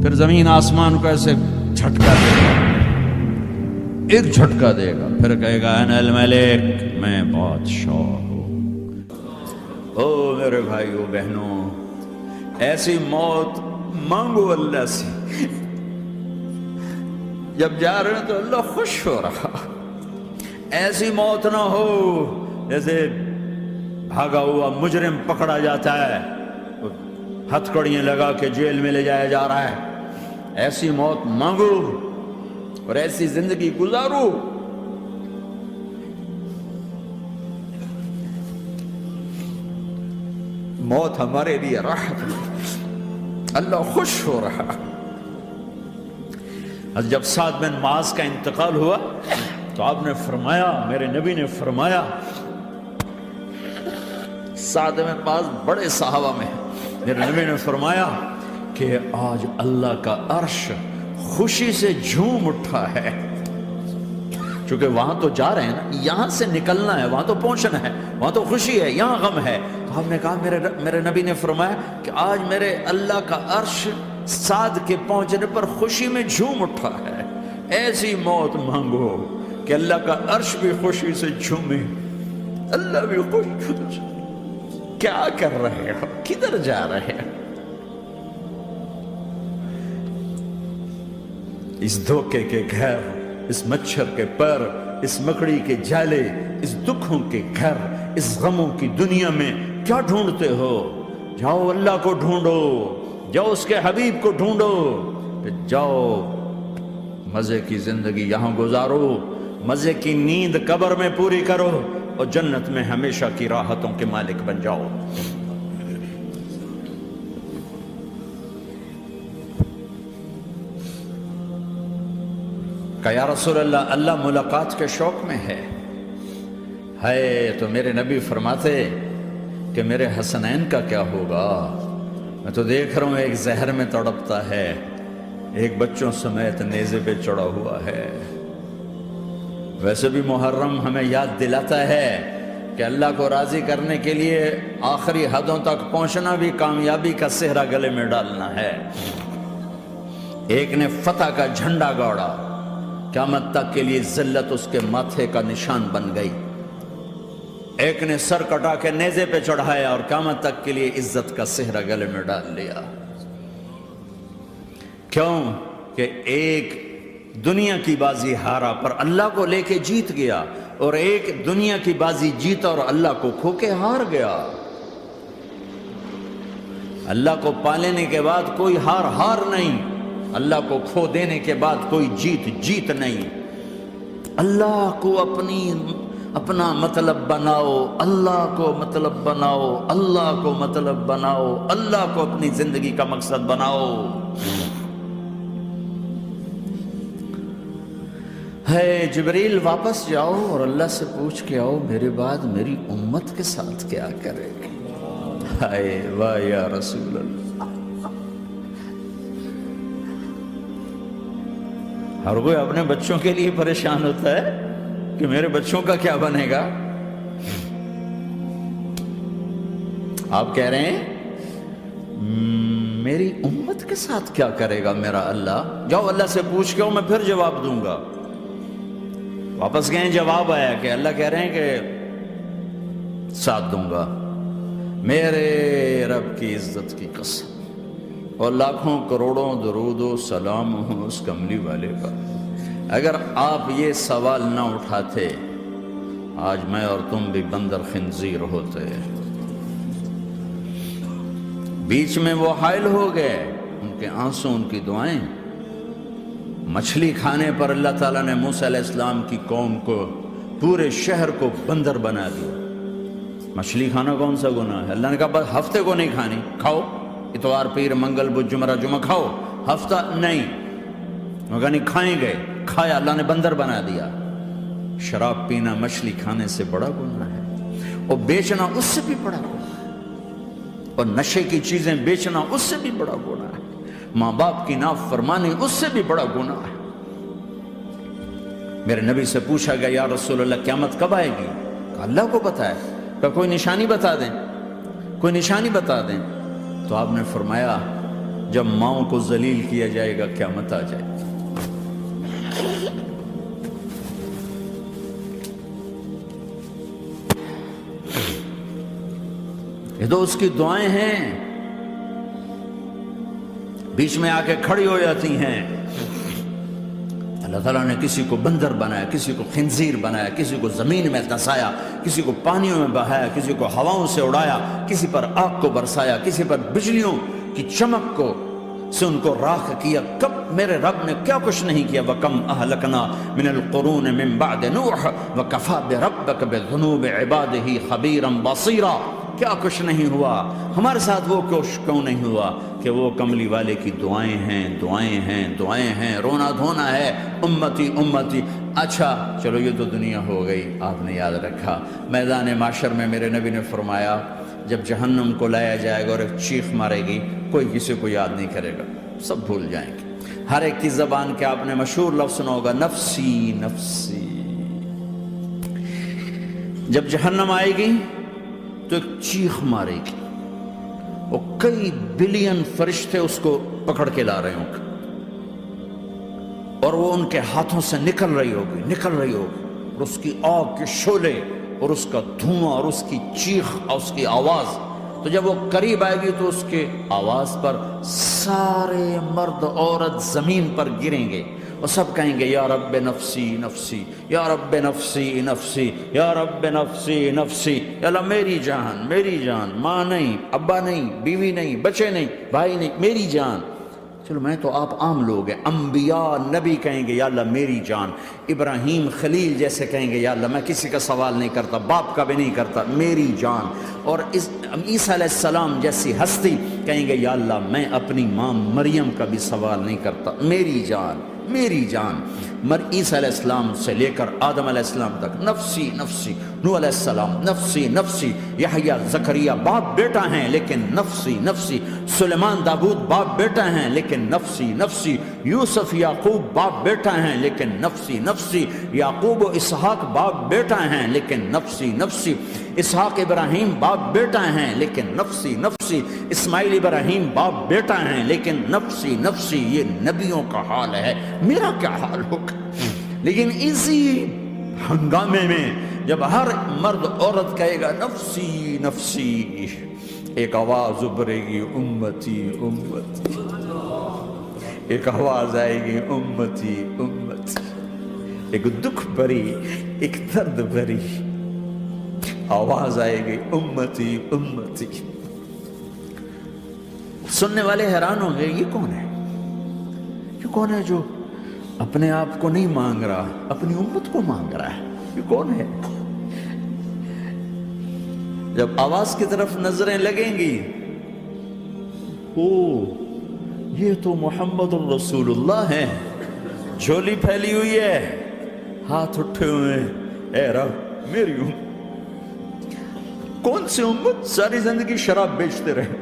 پھر زمین آسمان کو ایسے جھٹکا دے گا، ایک جھٹکا دے گا، پھر کہے گا انا الملک، میں بادشاہ ہوں۔ او میرے بھائیو بہنوں، ایسی موت مانگو اللہ سے، جب جا رہے ہیں تو اللہ خوش ہو رہا۔ ایسی موت نہ ہو جیسے بھاگا ہوا مجرم پکڑا جاتا ہے، ہتھکڑیاں لگا کے جیل میں لے جایا جا رہا ہے۔ ایسی موت مانگو اور ایسی زندگی گزارو۔ موت ہمارے لیے راحت ہے، اللہ خوش ہو رہا۔ جب سعد بن معاذ کا انتقال ہوا تو آپ نے فرمایا، میرے نبی نے فرمایا، سعد بن معاذ بڑے صحابہ میں ہیں، میرے نبی نے فرمایا کہ آج اللہ کا عرش خوشی سے جھوم اٹھا ہے، چونکہ وہاں تو جا رہے ہیں نا، یہاں سے نکلنا ہے، وہاں تو پہنچنا ہے، وہاں تو خوشی ہے، یہاں غم ہے۔ تو آپ نے کہا، میرے نبی نے فرمایا کہ آج میرے اللہ کا عرش سعد کے پہنچنے پر خوشی میں جھوم اٹھا ہے۔ ایسی موت مانگو کہ اللہ کا عرش بھی خوشی سے جھومے، اللہ بھی خوش۔ کیا کر رہے ہو؟ کدھر جا رہے ہو؟ اس دھوکے کے گھر، اس مچھر کے پر، اس مکڑی کے جالے، اس دکھوں کے گھر، اس غموں کی دنیا میں کیا ڈھونڈتے ہو؟ جاؤ اللہ کو ڈھونڈو، جاؤ اس کے حبیب کو ڈھونڈو، پھر جاؤ مزے کی زندگی یہاں گزارو، مزے کی نیند قبر میں پوری کرو، اور جنت میں ہمیشہ کی راحتوں کے مالک بن جاؤ۔ کہ یا رسول اللہ، اللہ ملاقات کے شوق میں ہے۔ تو میرے نبی فرماتے کہ میرے حسنین کا کیا ہوگا؟ میں تو دیکھ رہا ہوں ایک زہر میں تڑپتا ہے، ایک بچوں سمیت نیزے پہ چڑھا ہوا ہے۔ ویسے بھی محرم ہمیں یاد دلاتا ہے کہ اللہ کو راضی کرنے کے لیے آخری حدوں تک پہنچنا بھی کامیابی کا صحرا گلے میں ڈالنا ہے۔ ایک نے فتح کا جھنڈا گاڑا، قیامت تک کے لیے ذلت اس کے ماتھے کا نشان بن گئی۔ ایک نے سر کٹا کے نیزے پہ چڑھایا اور قیامت تک کے لیے عزت کا صحرا گلے میں ڈال لیا۔ کیوں کہ ایک دنیا کی بازی ہارا پر اللہ کو لے کے جیت گیا، اور ایک دنیا کی بازی جیتا اور اللہ کو کھو کے ہار گیا۔ اللہ کو پا لینے کے بعد کوئی ہار نہیں، اللہ کو کھو دینے کے بعد کوئی جیت نہیں۔ اللہ کو اپنا مطلب بناؤ، اللہ کو مطلب بناؤ، اللہ کو مطلب بناؤ، اللہ کو اپنی زندگی کا مقصد بناؤ۔ جبریل واپس جاؤ اور اللہ سے پوچھ کے آؤ، میرے بعد میری امت کے ساتھ کیا کرے گی؟ واہ یا رسول اللہ۔ ہر کوئی اپنے بچوں کے لیے پریشان ہوتا ہے کہ میرے بچوں کا کیا بنے گا۔ آپ کہہ رہے ہیں میری امت کے ساتھ کیا کرے گا میرا اللہ؟ جاؤ اللہ سے پوچھ کے میں پھر جواب دوں گا۔ واپس گئے، جواب آیا کہ اللہ کہہ رہے ہیں کہ ساتھ دوں گا، میرے رب کی عزت کی قسم، اور لاکھوں کروڑوں درود و سلام ہوں اس کملی والے کا۔ اگر آپ یہ سوال نہ اٹھاتے، آج میں اور تم بھی بندر خنزیر ہوتے۔ بیچ میں وہ حائل ہو گئے، ان کے آنسو، ان کی دعائیں۔ مچھلی کھانے پر اللہ تعالیٰ نے موسیٰ علیہ السلام کی قوم کو، پورے شہر کو بندر بنا دیا۔ مچھلی کھانا کون سا گناہ ہے؟ اللہ نے کہا بس ہفتے کو نہیں کھانی، کھاؤ، اتوار پیر منگل بدھ جمعہ جمعہ کھاؤ، ہفتہ نہیں۔ مگر نہیں کھائیں گے، کھایا، اللہ نے بندر بنا دیا۔ شراب پینا مچھلی کھانے سے بڑا گناہ ہے، اور بیچنا اس سے بھی بڑا گناہ ہے، اور نشے کی چیزیں بیچنا اس سے بھی بڑا گناہ ہے، ماں باپ کی نافرمانی اس سے بھی بڑا گناہ ہے۔ میرے نبی سے پوچھا گیا یا رسول اللہ قیامت کب آئے گی؟ کہا اللہ کو پتہ ہے۔ کہا کوئی نشانی بتا دیں، کوئی نشانی بتا دیں۔ تو آپ نے فرمایا جب ماؤں کو ذلیل کیا جائے گا قیامت آ جائے گی۔ یہ تو اس کی دعائیں ہیں، بیچ میں آ کے کھڑی ہو جاتی ہیں۔ اللہ تعالیٰ نے کسی کو بندر بنایا، کسی کو خنزیر بنایا، کسی کو زمین میں دھسایا، کسی کو پانیوں میں بہایا، کسی کو ہواؤں سے اڑایا، کسی پر آگ کو برسایا، کسی پر بجلیوں کی چمک کو سے ان کو راکھ کیا۔ کب میرے رب نے کیا کچھ نہیں کیا۔ وَكَمْ أَهْلَكْنَا مِنَ الْقُرُونِ مِن بَعْدِ نُوحٍ وَكَفَىٰ بِرَبِّكَ بِذُنُوبِ عِبَادِهِ خَبِيرًا بَصِيرًا۔ کیا کچھ نہیں ہوا ہمارے ساتھ، وہ کچھ کیوں نہیں ہوا کہ وہ کملی والے کی دعائیں ہیں، دعائیں ہیں، دعائیں ہیں، رونا دھونا ہے، امتی امتی۔ اچھا چلو یہ تو دنیا ہو گئی، آپ نے یاد رکھا میدان معاشر میں میرے نبی نے فرمایا جب جہنم کو لایا جائے گا اور ایک چیخ مارے گی، کوئی کسی کو یاد نہیں کرے گا، سب بھول جائیں گے۔ ہر ایک کی زبان کے آپ نے مشہور لفظ سنا ہوگا، نفسی نفسی۔ جب جہنم آئے گی تو ایک چیخ مارے گی، اور کئی بلین فرشتے اس کو پکڑ کے لا رہے ہوں گے، اور وہ ان کے ہاتھوں سے نکل رہی ہوگی اور اس کی آگ کے شعلے اور اس کا دھواں اور اس کی چیخ اور اس کی آواز، تو جب وہ قریب آئے گی تو اس کے آواز پر سارے مرد عورت زمین پر گریں گے اور سب کہیں گے یا رب نفسی نفسی، یا رب نفسی نفسی، یا رب نفسی نفسی، یا اللہ میری جان میری جان، ماں نہیں، ابا نہیں، بیوی نہیں، بچے نہیں، بھائی نہیں، میری جان۔ چلو میں تو آپ عام لوگ ہیں، انبیاء نبی کہیں گے یا اللہ میری جان، ابراہیم خلیل جیسے کہیں گے یا اللہ میں کسی کا سوال نہیں کرتا، باپ کا بھی نہیں کرتا، میری جان۔ اور عیسیٰ علیہ السلام جیسی ہستی کہیں گے یا اللہ میں اپنی ماں مریم کا بھی سوال نہیں کرتا، میری جان میری جان۔ عیسیٰ علیہ السلام سے لے کر آدم علیہ السلام تک نفسی نفسی، نوح علیہ السلام نفسی نفسی، یحییٰ زکریا باپ بیٹا ہیں لیکن نفسی نفسی، سلیمان داؤد باپ بیٹا ہیں لیکن نفسی نفسی، یوسف یعقوب باپ بیٹا ہیں لیکن نفسی نفسی، یعقوب و اسحاق باپ بیٹا ہیں لیکن نفسی نفسی، اسحاق ابراہیم باپ بیٹا ہیں لیکن نفسی نفسی، اسماعیل ابراہیم باپ بیٹا ہیں لیکن نفسی نفسی۔ یہ نبیوں کا حال ہے، میرا کیا حال ہوگا؟ لیکن اسی ہنگامے میں جب ہر مرد عورت کہے گا نفسی نفسی، ایک آواز ابھرے گی امتی امتی، ایک آواز آئے گی امتی امتی، ایک دکھ بھری ایک درد بھری آواز آئے گی امتی امتی۔ سننے والے حیران ہوں گے یہ کون ہے، یہ کون ہے جو اپنے آپ کو نہیں مانگ رہا، اپنی امت کو مانگ رہا ہے، یہ کون ہے؟ جب آواز کی طرف نظریں لگیں گی، او یہ تو محمد الرسول اللہ ہے، جھولی پھیلی ہوئی ہے، ہاتھ اٹھے ہوئے ہیں، اے رب میری امت۔ کون سی امت ساری زندگی شراب بیچتے رہے،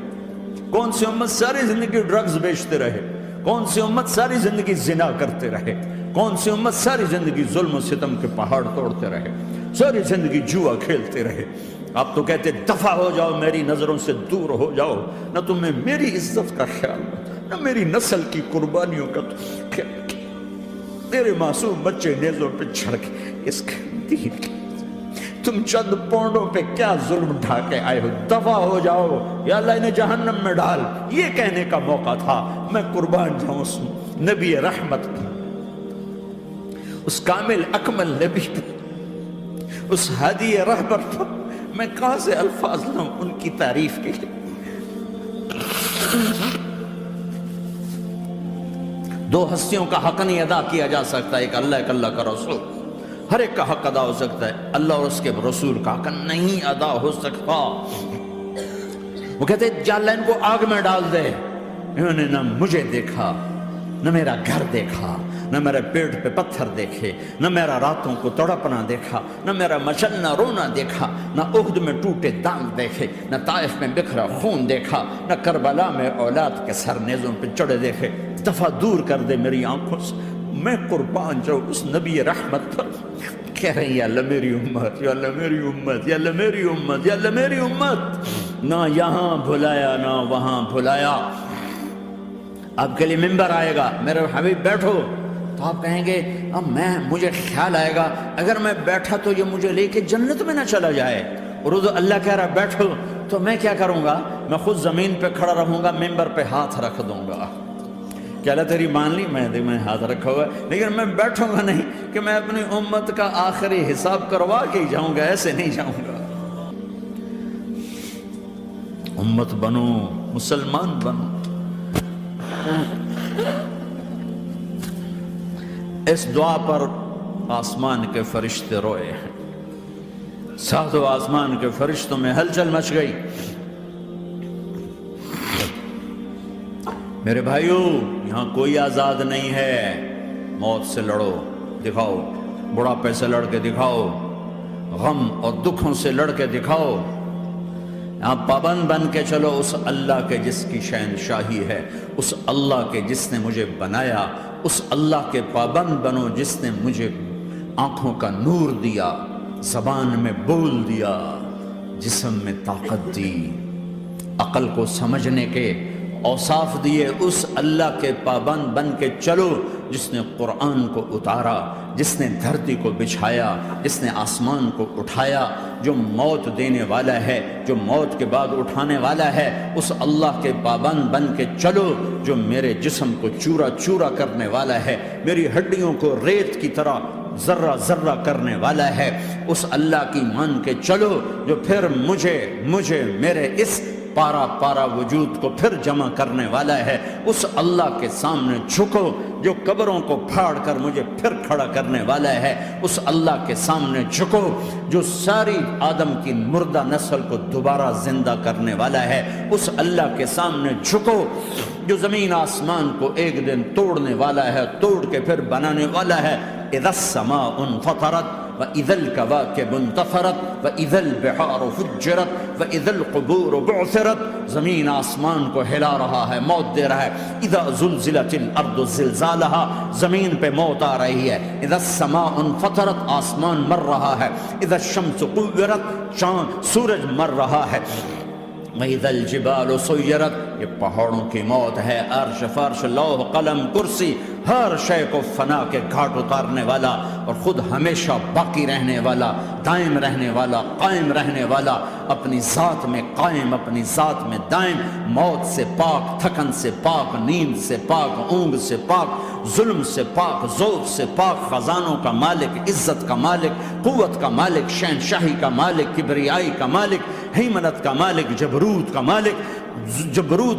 کون سی امت ساری زندگی ڈرگز بیچتے رہے، کون سی امت ساری زندگی زنا کرتے رہے، کون سی امت ساری زندگی ظلم و ستم کے پہاڑ توڑتے رہے، ساری زندگی جوا کھیلتے رہے۔ آپ تو کہتے دفع ہو جاؤ، میری نظروں سے دور ہو جاؤ، نہ تمہیں میری عزت کا خیال، نہ میری نسل کی قربانیوں کا خیال، میرے معصوم بچے نیزوں پہ چڑھ کے اس کے دین کے تم چند پونڈوں پہ کیا ظلم ڈھا کے آئے ہو، دفع ہو جاؤ یا اللہ انہیں جہنم میں ڈال۔ یہ کہنے کا موقع تھا، میں قربان جاؤں اس نبی رحمت پر، اس کامل اکمل نبی پر، اس ہادی رہبر پر میں کہاں سے الفاظ لوں ان کی تعریف کے لیے۔ دو ہستیوں کا حق نہیں ادا کیا جا سکتا، ایک اللہ ایک اللہ کا رسول، ہر ایک کا حق ادا ہو سکتا ہے، اللہ اور اس کے رسول کا حق نہیں ادا ہو سکتا۔ وہ کہتے جا اللہ ان کو آگ میں ڈال دے، انہوں نے نہ مجھے دیکھا، نہ میرا گھر دیکھا، نہ میرے پیٹ پہ پتھر دیکھے، نہ میرا راتوں کو تڑپنا دیکھا، نہ میرا مچلنا رونا دیکھا، نہ احد میں ٹوٹے دانت دیکھے، نہ طائف میں بکھرا خون دیکھا، نہ کربلا میں اولاد کے سر نیزوں پہ چڑھے دیکھے۔ دفعہ دور کر دے میری آنکھوں سے، میں قربان جاؤں اس نبی رحمت پر۔ کہہ رہے ہیں یا اللہ میری امت، یا اللہ میری امت، یا اللہ میری امت، یا اللہ میری امت، نہ یہاں بھلایا نہ وہاں بھلایا۔ آپ کے لیے ممبر آئے گا، میرے حبیب بیٹھو، تو آپ کہیں گے اب مجھے خیال آئے گا اگر میں بیٹھا تو یہ مجھے لے کے جنت میں نہ چلا جائے، اور اللہ کہہ رہا بیٹھو، تو میں کیا کروں گا؟ میں خود زمین پہ کھڑا رہوں گا، ممبر پہ ہاتھ رکھ دوں گا کہ اللہ تیری مان لی، میں ہاتھ رکھا ہوا ہے، لیکن میں بیٹھوں گا نہیں کہ میں اپنی امت کا آخری حساب کروا کے ہی جاؤں گا، ایسے نہیں جاؤں گا۔ امت بنو، مسلمان بنو۔ اس دعا پر آسمان کے فرشتے روئے ہیں، ساتوں آسمان کے فرشتوں میں ہلچل مچ گئی۔ میرے بھائیو، یہاں کوئی آزاد نہیں ہے، موت سے لڑو، دکھاؤ، بڑھاپے سے لڑ کے دکھاؤ، غم اور دکھوں سے لڑ کے دکھاؤ، یہاں پابند بن کے چلو اس اللہ کے جس کی شہنشاہی ہے، اس اللہ کے جس نے مجھے بنایا، اس اللہ کے پابند بنو جس نے مجھے آنکھوں کا نور دیا، زبان میں بول دیا، جسم میں طاقت دی، عقل کو سمجھنے کے اوصاف دیے، اس اللہ کے پابند بن کے چلو جس نے قرآن کو اتارا، جس نے دھرتی کو بچھایا، جس نے آسمان کو اٹھایا، جو موت دینے والا ہے، جو موت کے بعد اٹھانے والا ہے، اس اللہ کے پابند بن کے چلو جو میرے جسم کو چورا چورا کرنے والا ہے، میری ہڈیوں کو ریت کی طرح ذرہ ذرہ کرنے والا ہے، اس اللہ کی مان کے چلو جو پھر مجھے میرے اس پارا پارا وجود کو پھر جمع کرنے والا ہے، اس اللہ کے سامنے جھکو جو قبروں کو پھاڑ کر مجھے پھر کھڑا کرنے والا ہے، اس اللہ کے سامنے جھکو جو ساری آدم کی مردہ نسل کو دوبارہ زندہ کرنے والا ہے، اس اللہ کے سامنے جھکو جو زمین آسمان کو ایک دن توڑنے والا ہے، توڑ کے پھر بنانے والا ہے۔ اذا السماء انفطرت وَإِذَا الْكَوَاكِبُ انتَثَرَتْ وَإِذَا الْبِحَارُ فُجِّرَتْ وَإِذَا الْقُبُورُ بُعْثِرَتْ، زمین آسمان کو ہلا رہا ہے، موت دے رہا ہے۔ اِذَا زُلْزِلَتِ الْأَرْضُ زِلْزَالَهَا، زمین پہ موت آ رہی ہے۔ اِذَا السَّمَاءُ انفطرت، آسمان مر رہا ہے۔ اِذَا الشَّمْسُ كُوِّرَتْ، سورج مر رہا ہے۔ وَإِذَا الْجِبَالُ سُيِّرَتْ، یہ پہاڑوں کی موت ہے۔ عرش فرش لوح قلم کرسی، ہر شے کو فنا کے گھاٹ اتارنے والا اور خود ہمیشہ باقی رہنے والا، دائم رہنے والا، قائم رہنے والا، اپنی ذات میں قائم، اپنی ذات میں دائم، موت سے پاک، تھکن سے پاک، نیند سے پاک، اونگ سے پاک، ظلم سے پاک، ذوق سے پاک، خزانوں کا مالک، عزت کا مالک، قوت کا مالک، شہنشاہی کا مالک، کبریائی کا مالک، ہیمنت کا مالک، جبروت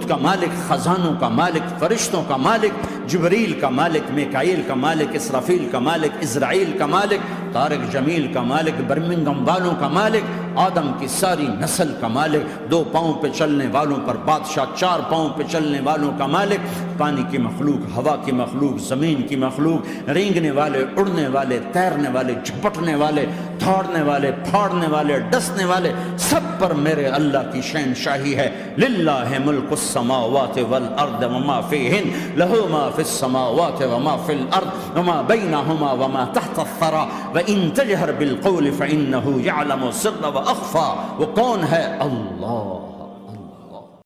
کا مالک، خزانوں کا مالک، فرشتوں کا مالک، جبریل کا مالک، میکائیل کا مالک، اسرافیل کا مالک، اسرائیل کا مالک، طارق جمیل کا مالک، برمنگم والوں کا مالک، آدم کی ساری نسل کا مالک، 2 پاؤں پہ چلنے والوں پر بادشاہ، 4 پاؤں پہ چلنے والوں کا مالک، پانی کی مخلوق، ہوا کی مخلوق، زمین کی مخلوق، رینگنے والے، اڑنے والے، تیرنے والے، جھپٹنے والے، دھاڑنے والے، پھاڑنے والے، ڈسنے والے، سب پر میرے اللہ کی شہنشاہی ہے۔ للہ ملک السماوات والارض وما فیہن، لہ ما فی السماوات وما فی الارض وما بینہما وما تحت الثری وان تجہر بالقول فانہ یعلم السر واخفی۔ وہ کون ہے؟ اللہ۔